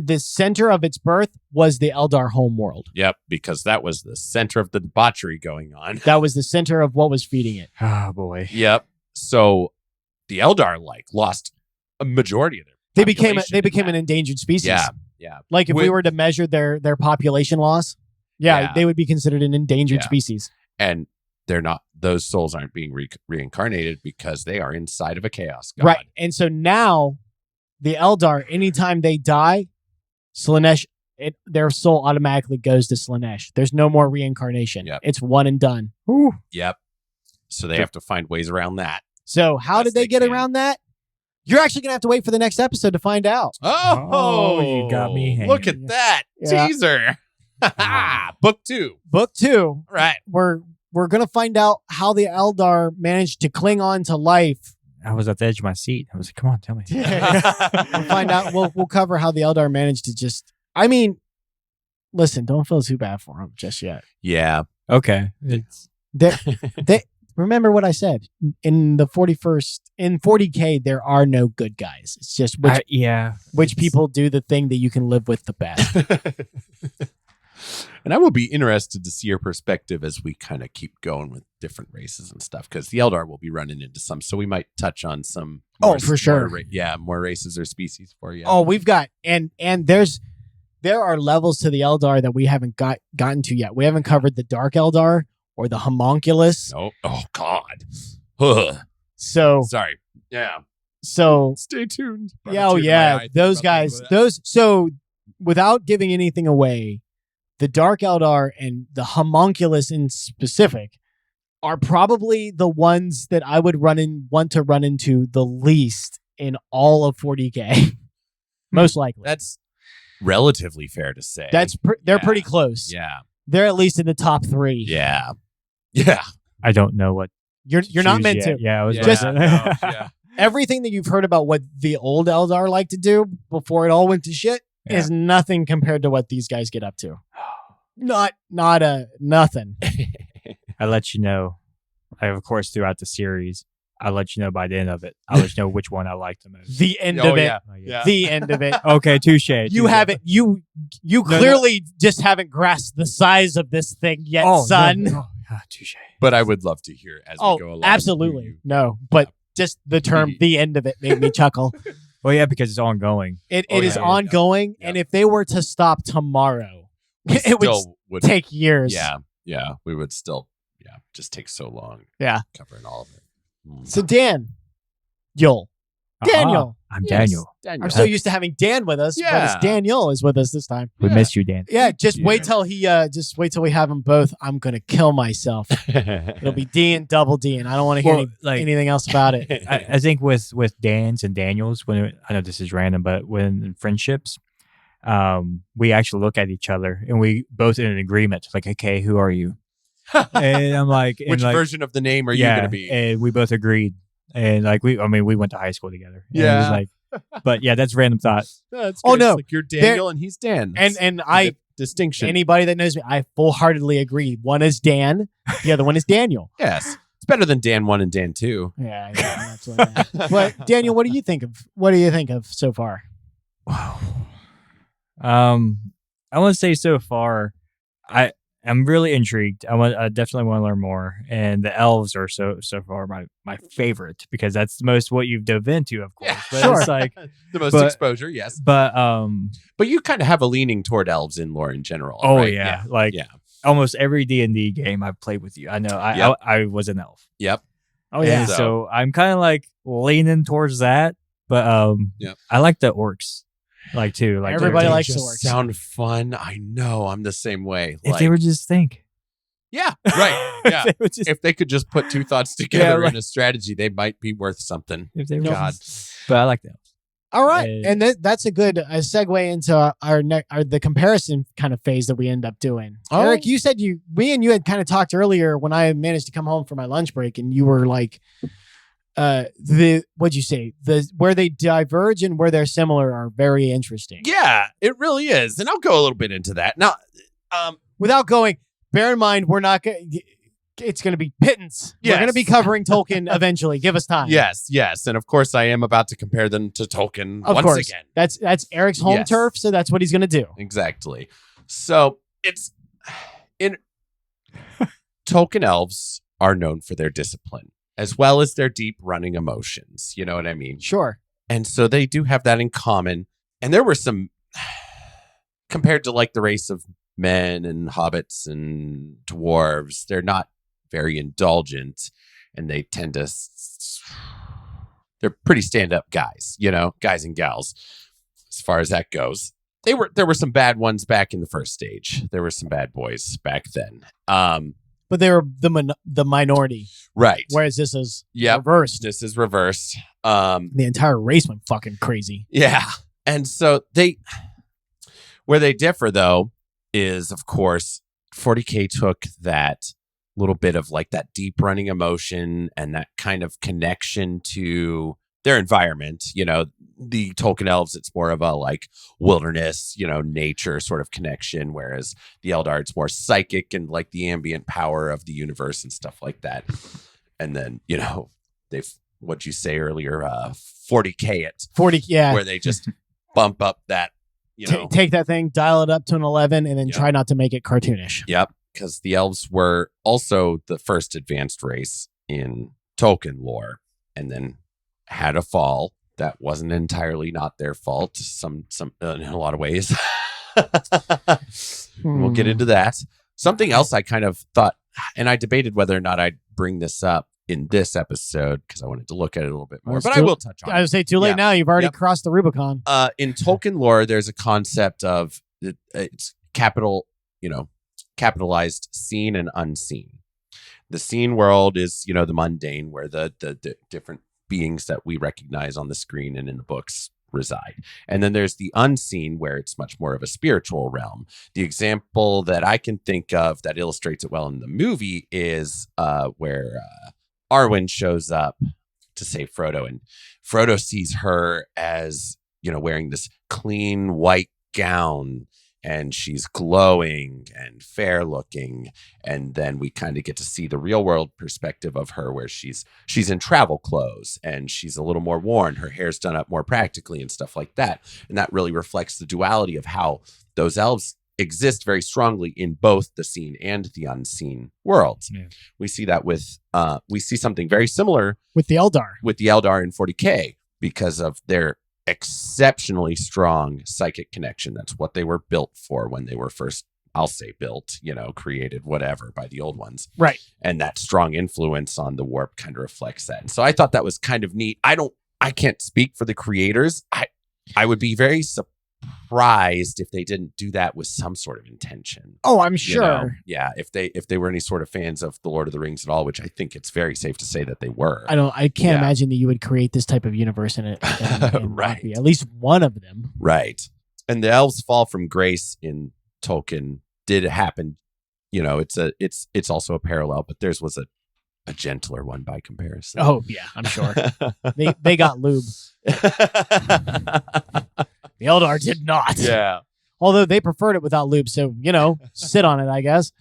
the center of its birth was the Eldar homeworld. Yep, because that was the center of the debauchery going on. That was the center of what was feeding it. Oh boy. Yep. So the Eldar lost a majority of their They became population in an that. endangered species. Yeah. Yeah. Like if we With- were to measure their population loss, Yeah. they would be considered an endangered Yeah. species. And they're not, those souls aren't being reincarnated because they are inside of a chaos god. Right. And so now the Eldar, anytime they die, Slaanesh, their soul automatically goes to Slaanesh. There's no more reincarnation. Yep. It's one and done. Yep. So they have to find ways around that. So how Best did they they get can. around that? You're actually going to have to wait for the next episode to find out. Oh, you got me hanging. Look at that Yeah. teaser. Book 2. Book 2, Right. we're going to find out how the Eldar managed to cling on to life. I was at the edge of my seat. I was like, come on, tell me. We'll find out. We'll cover how the Eldar managed to just. I mean, listen, don't feel too bad for them just yet. Yeah. Okay. It's They remember what I said in the 40K. There are no good guys. It's just which it's- people do the thing that you can live with the best. And I will be interested to see your perspective as we kind of keep going with different races and stuff, because the Eldar will be running into some, so we might touch on some. Oh, for sure. More races or species for you. Oh, we've got and there are levels to the Eldar that we haven't gotten to yet. We haven't covered the Dark Eldar or the Homunculus. No. Oh God. Ugh. So Sorry. Yeah. stay tuned. Yeah, oh yeah, those guys. So without giving anything away, the Dark Eldar and the Homunculus in specific are probably the ones that I would want to run into the least in all of 40K. Most likely. That's relatively fair to say. They're pretty close. Yeah. They're at least in the top 3. Yeah. Yeah. I don't know what You're not choose meant yet. to. Yeah, I was Just- yeah. Everything that you've heard about what the old Eldar like to do before it all went to shit is nothing compared to what these guys get up to. Nothing. I let you know. Of course, throughout the series, I'll let you know by the end of it. I'll let you know which one I like the most. The end Oh, of it. yeah. Yeah. The end of it. Okay, touche. You haven't. You clearly just haven't grasped the size of this thing yet, son. No. Touche. But I would love to hear as we go along. Absolutely. No, but just the term "the end of it" made me chuckle. Well, yeah, because it's ongoing. It is ongoing, and if they were to stop tomorrow, it would take years. Yeah, we would still, just take so long. Yeah, covering all of it. So Daniel. I'm Daniel. I'm so used to having Dan with us, but it's Daniel is with us this time. We miss you, Dan. Yeah, wait till we have them both. I'm gonna kill myself. It'll be D and double D, and I don't want to hear anything else about it. I think with Dan's and Daniel's, I know this is random, but when in friendships, we actually look at each other and we both in an agreement, like, okay, who are you? And I'm like, which version of the name are you gonna be? And we both agreed. And we went to high school together. And yeah. It was like, but yeah, that's random thought. That's good. No, like you're Daniel and he's Dan. And I distinction. Anybody that knows me, I full-heartedly agree. One is Dan, the other one is Daniel. Yes, it's better than Dan 1 and Dan 2. Yeah, absolutely. But Daniel, what do you think of so far? Wow. I want to say so far, I'm really intrigued. I definitely want to learn more, and the elves are so far my favorite because that's the most what you've dove into, of course. Yeah, but sure. It's like the most exposure, yes. But you kind of have a leaning toward elves in lore in general. Oh right? yeah, almost every D&D game I've played with you, I know I was an elf. Yep. Oh yeah. And so I'm kind of like leaning towards that, but I like the orcs. Like too, like everybody likes orcs. Sound fun. I know. I'm the same way. If they would just think. Yeah. Right. Yeah. If they could just put two thoughts together in a strategy, they might be worth something. If they God. But I like that. All right, and that's a good segue into the comparison kind of phase that we end up doing. Oh. Eric, you said me and you had kind of talked earlier when I managed to come home for my lunch break, and you were like, what'd you say? Where they diverge and where they're similar are very interesting. Yeah, it really is. And I'll go a little bit into that. Now, without going, bear in mind, we're not going it's going to be pittance. Yes. We're going to be covering Tolkien eventually. Give us time. Yes. And of course, I am about to compare them to Tolkien once again. That's Eric's home turf, so that's what he's going to do. Exactly. So it's in Tolkien elves are known for their discipline, as well as their deep running emotions. You know what I mean? Sure. And so they do have that in common. And there were some, compared to like the race of men and hobbits and dwarves, they're not very indulgent, and they tend to, they're pretty stand-up guys, guys and gals, as far as that goes. There were some bad ones back in the first stage. There were some bad boys back then. But they were the minority. Right. Whereas this is reversed. This is reversed. The entire race went fucking crazy. Yeah. And so where they differ, though, is, of course, 40K took that little bit of like that deep running emotion and that kind of connection to their environment. The Tolkien elves, it's more of a like wilderness, nature sort of connection, whereas the Eldar, it's more psychic and like the ambient power of the universe and stuff like that. And then, they've, what'd you say earlier, 40K it. 40, yeah. Where they just bump up that, take that thing, dial it up to an 11, and then try not to make it cartoonish. Yep, because the elves were also the first advanced race in Tolkien lore, and then had a fall. That wasn't entirely not their fault. Some in a lot of ways. We'll get into that. Something else I kind of thought, and I debated whether or not I'd bring this up in this episode because I wanted to look at it a little bit more, but I will touch on it. I would say too late now. You've already crossed the Rubicon. In Tolkien lore, there's a concept of it's capitalized seen and unseen. The seen world is, the mundane, where the different beings that we recognize on the screen and in the books reside. And then there's the unseen, where it's much more of a spiritual realm. The example that I can think of that illustrates it well in the movie is where Arwen shows up to save Frodo, and Frodo sees her as, wearing this clean white gown, and she's glowing and fair looking. And then we kind of get to see the real world perspective of her, where she's in travel clothes and she's a little more worn. Her hair's done up more practically and stuff like that. And that really reflects the duality of how those elves exist very strongly in both the seen and the unseen worlds. Yeah. We see that with we see something very similar with the Eldar. with the Eldar in 40K because of their exceptionally strong psychic connection. That's what they were built for when they were first, I'll say built, created, whatever, by the old ones. Right. And that strong influence on the warp kind of reflects that. And so I thought that was kind of neat. I can't speak for the creators. I would be very surprised if they didn't do that with some sort of intention. Oh, I'm sure. Yeah, if they were any sort of fans of the Lord of the Rings at all, which I think it's very safe to say that they were. I can't imagine that you would create this type of universe in it. And Right. be at least one of them. Right. And the elves' fall from grace in Tolkien did happen. It's also a parallel, but theirs was a gentler one by comparison. Oh yeah, I'm sure. they got lube. The Eldar did not. Yeah. Although they preferred it without lube, so sit on it, I guess.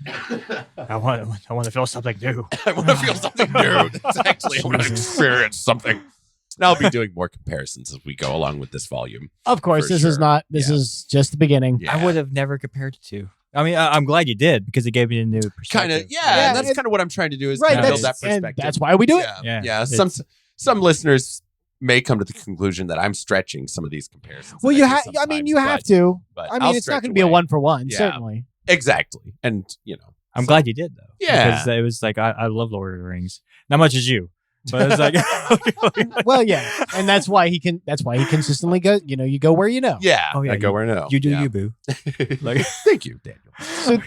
I want to feel something new. I want to feel something new. That's actually, I want to experience something. And I'll be doing more comparisons as we go along with this volume. Of course, For this is sure. not. This is just the beginning. Yeah. I would have never compared the two. I mean, I'm glad you did because it gave me a new perspective. Kind of, Yeah, and that's kind of what I'm trying to do is Right, kind of build that that's, and perspective. that's why we do it. Yeah. Some listeners may come to the conclusion that I'm stretching some of these comparisons. Well, and you do have. I mean, you have to. but I mean, I'll it's not stretch going to be a away. 1-for-1, Yeah. certainly. Exactly, and I'm glad you did though. Yeah. because it was like I love Lord of the Rings, not much as you, but it's like Well, yeah, and that's why he can. That's why he consistently goes. You go where you know. Yeah, Oh, yeah, I go where I know. you do Yeah. you, boo. Like, thank you, Daniel.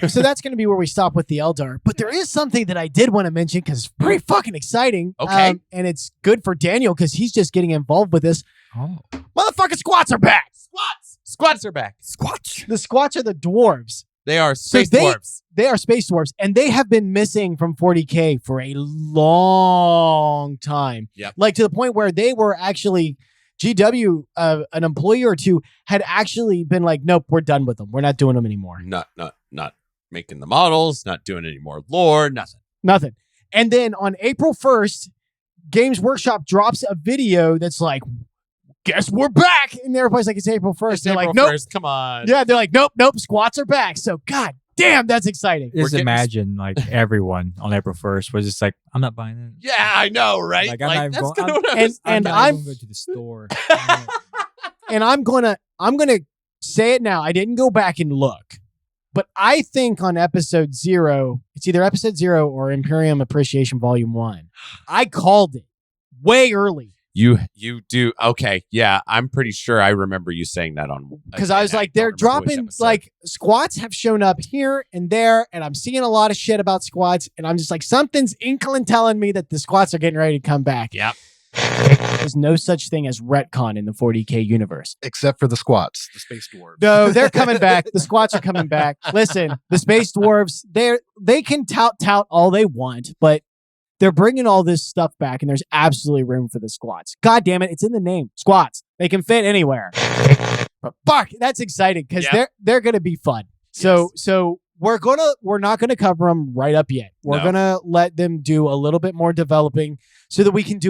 So that's going to be where we stop with the Eldar. But there is something that I did want to mention because it's pretty fucking exciting. Okay. And it's good for Daniel because he's just getting involved with this. Oh, Motherfucking squats are back. Squats are back. squatch. The squats are the dwarves. They are space they- dwarves. They are space dwarves, and they have been missing from 40K for a long time. Yep. Like to the point where they were actually GW, an employee or two, had actually been like, "Nope, we're done with them. We're not doing them anymore. Not making the models. Not doing any more lore. Nothing. Nothing." And then on April 1st, Games Workshop drops a video that's like, "Guess we're back," and everybody's like, "It's April 1st." It's They're April like, "Nope." 1st, come on. Yeah, they're like, "Nope, squats are back." So, god damn, that's exciting. We're Just getting- imagine like everyone on April 1st was just like, I'm not buying it. Yeah, I know, right? Like, I'm not even that's going- kind of what I And- was and not I'm- even going to the store. And I'm gonna say it now. I didn't go back and look, but I think on episode 0, it's either episode 0 or Imperium Appreciation Volume 1. I called it way early You do. Okay. Yeah, I'm pretty sure I remember you saying that on because I was like, they're dropping like squats have shown up here and there, and I'm seeing a lot of shit about squats, and I'm just like, something's inkling telling me that the squats are getting ready to come back. Yep. There's no such thing as retcon in the 40K universe. Except for the squats, the space dwarves. No, they're coming back. The squats are coming back. Listen, the space dwarves, they can tout all they want, but they're bringing all this stuff back, and there's absolutely room for the squats. God damn it, it's in the name. Squats. They can fit anywhere. But fuck, that's exciting because they're gonna be fun. So we're not gonna cover them right up yet. We're gonna let them do a little bit more developing so that we can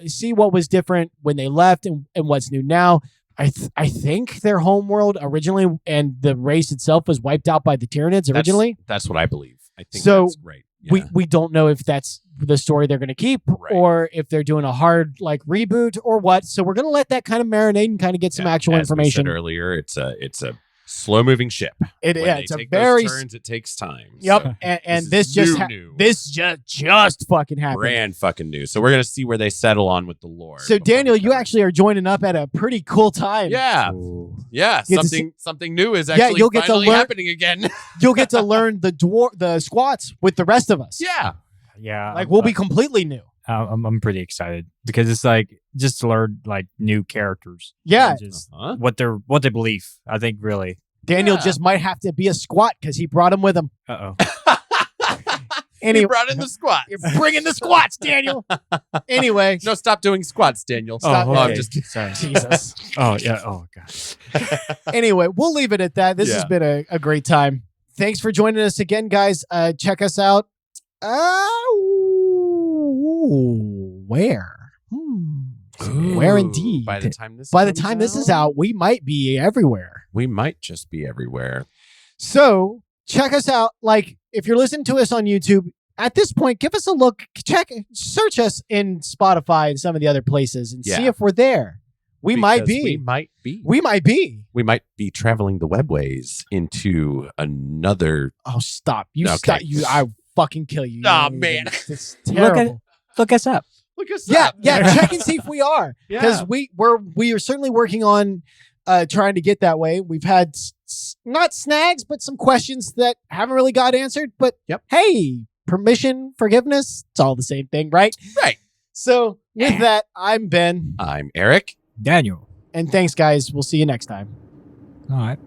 see what was different when they left and what's new now. I think their homeworld originally and the race itself was wiped out by the Tyranids originally. That's what I believe. I think So, that's great. Yeah. We don't know if that's the story they're going to keep or if they're doing a hard like reboot or what. So we're going to let that kind of marinate and kind of get some actual As information. we said earlier, it's a slow moving ship. It's a take very those turns. It takes time. Yep, So and this this is just new. this just fucking happened. brand fucking new. So we're gonna see where they settle on with the lore. So before Daniel, we you cover it. actually are joining up at a pretty cool time. yeah. Get to Something new is actually you'll get to finally learn- happening again. You'll get to learn the squats with the rest of us. Yeah. Yeah, Like we'll be completely new. I'm pretty excited because it's like just to learn like new characters. Yeah. And just Uh-huh. what they believe. I think really. Daniel Yeah. just might have to be a squat because he brought him with him. Oh. And He brought in the squats. You're bringing the squats, Daniel. Anyway, No, stop doing squats, Daniel. Oh, Stop. okay. I'm just kidding. Sorry. Jesus. Oh yeah. Oh god. Anyway, we'll leave it at that. This has Yeah. been a great time. Thanks for joining us again, guys. Check us out. Where? Where indeed? By the time this By the comes time this is out, we might be everywhere. we might just be everywhere. So check us out. Like, if you're listening to us on YouTube, at this point, give us a look. Search us in Spotify and some of the other places and see if we're there. We might be. We might be. We might be. We might be traveling the webways into another. Oh, stop. You Okay. stop. I fucking kill you. Aw, man. It's terrible. Look us up. Look us Yeah, up. check and see if we are. Because we are certainly working on trying to get that way. We've had not snags, but some questions that haven't really got answered. But hey, permission, forgiveness, it's all the same thing, right? Right. So with that, I'm Ben. I'm Eric. Daniel. And thanks, guys. We'll see you next time. All right.